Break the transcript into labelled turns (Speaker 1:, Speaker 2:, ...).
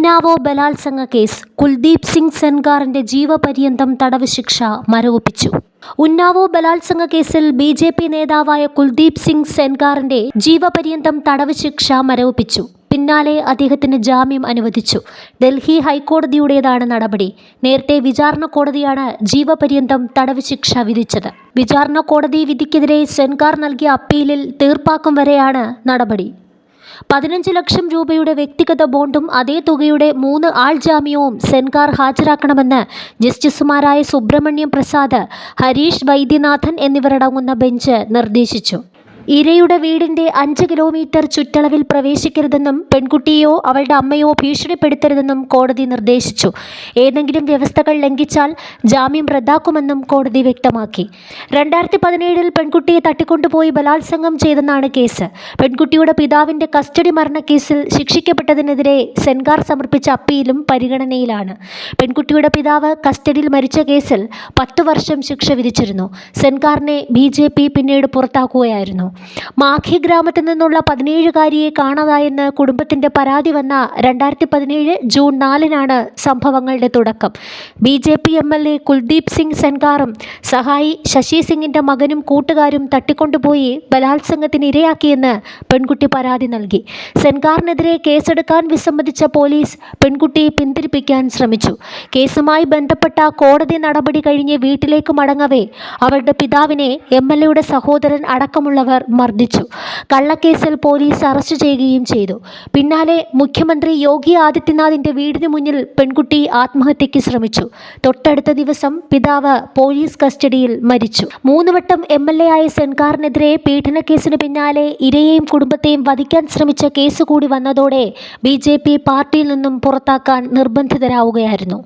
Speaker 1: ഉന്നാവോ ബലാത്സംഗ കേസ് കുൽദീപ് സിംഗ് സെൻഗാറിന്റെ ജീവപര്യന്തം തടവ് ശിക്ഷ മരവിപ്പിച്ചു. ഉന്നാവോ ബലാത്സംഗ കേസിൽ BJP നേതാവായ കുൽദീപ് സിംഗ് സെൻഗാറിന്റെ ജീവപര്യന്തം തടവ് ശിക്ഷ മരവിപ്പിച്ചു. പിന്നാലെ അദ്ദേഹത്തിന് ജാമ്യം അനുവദിച്ചു. ഡൽഹി ഹൈക്കോടതിയുടേതാണ് നടപടി. നേരത്തെ വിചാരണ കോടതിയാണ് ജീവപര്യന്തം തടവ് ശിക്ഷ വിധിച്ചത്. വിചാരണ കോടതി വിധിക്കെതിരെ സെൻഗാർ നൽകിയ അപ്പീലിൽ തീർപ്പാക്കും വരെയാണ് നടപടി. 15 ലക്ഷം രൂപയുടെ വ്യക്തിഗത ബോണ്ടും അതേ തുകയുടെ 3 ആൾ ജാമ്യവും സെൻഗാർ ഹാജരാക്കണമെന്ന് ജസ്റ്റിസുമാരായ സുബ്രഹ്മണ്യം പ്രസാദ്, ഹരീഷ് വൈദ്യനാഥൻ എന്നിവരടങ്ങുന്ന ബെഞ്ച് നിർദ്ദേശിച്ചു. ഇരയുടെ വീടിന്റെ 5 കിലോമീറ്റർ ചുറ്റളവിൽ പ്രവേശിക്കരുതെന്നും പെൺകുട്ടിയോ അവളുടെ അമ്മയോ ഭീഷണിപ്പെടുത്തരുതെന്നും കോടതി നിർദ്ദേശിച്ചു. ഏതെങ്കിലും വ്യവസ്ഥകൾ ലംഘിച്ചാൽ ജാമ്യം റദ്ദാക്കുമെന്നും കോടതി വ്യക്തമാക്കി. 2017 പെൺകുട്ടിയെ തട്ടിക്കൊണ്ടുപോയി ബലാത്സംഗം ചെയ്തെന്നാണ് കേസ്. പെൺകുട്ടിയുടെ പിതാവിന്റെ കസ്റ്റഡി മരണക്കേസിൽ ശിക്ഷിക്കപ്പെട്ടതിനെതിരെ സെൻഗാർ സമർപ്പിച്ച അപ്പീലും പരിഗണനയിലാണ്. പെൺകുട്ടിയുടെ പിതാവ് കസ്റ്റഡിയിൽ മരിച്ച കേസിൽ 10 വർഷം ശിക്ഷ വിധിച്ചിരുന്നു. സെൻഗാറിനെ BJP പിന്നീട് പുറത്താക്കുകയായിരുന്നു. മാഖി ഗ്രാമത്തിൽ നിന്നുള്ള 17-കാരിയെ കാണാതായെന്ന് കുടുംബത്തിന്റെ പരാതി വന്ന 2017 ജൂൺ 4-നാണ് സംഭവങ്ങളുടെ തുടക്കം. BJP MLA കുൽദീപ് സിംഗ് സെൻഗാറും സഹായി ശശി സിംഗിന്റെ മകനും കൂട്ടുകാരും തട്ടിക്കൊണ്ടുപോയി ബലാത്സംഗത്തിന് ഇരയാക്കിയെന്ന് പെൺകുട്ടി പരാതി നൽകി. സെൻഗാറിനെതിരെ കേസെടുക്കാൻ വിസമ്മതിച്ച പോലീസ് പെൺകുട്ടിയെ പിന്തിരിപ്പിക്കാൻ ശ്രമിച്ചു. കേസുമായി ബന്ധപ്പെട്ട കോടതി നടപടി കഴിഞ്ഞ് വീട്ടിലേക്ക് മടങ്ങവേ അവളുടെ പിതാവിനെ MLAയുടെ സഹോദരൻ അടക്കമുള്ളവർ മർദ്ദിച്ചു. കള്ളക്കേസിൽ പോലീസ് അറസ്റ്റ് ചെയ്യുകയും ചെയ്തു. പിന്നാലെ മുഖ്യമന്ത്രി യോഗി ആദിത്യനാഥിന്റെ വീടിന് മുന്നിൽ പെൺകുട്ടി ആത്മഹത്യയ്ക്ക് ശ്രമിച്ചു. തൊട്ടടുത്ത ദിവസം പിതാവ് പോലീസ് കസ്റ്റഡിയിൽ മരിച്ചു. 3 വട്ടം MLA ആയ സെൻഗാറിനെതിരെ പീഡനക്കേസിന് പിന്നാലെ ഇരയെയും കുടുംബത്തെയും വധിക്കാൻ ശ്രമിച്ച കേസ് കൂടി വന്നതോടെ BJP പാർട്ടിയിൽ നിന്നും പുറത്താക്കാൻ നിർബന്ധിതരാവുകയായിരുന്നു.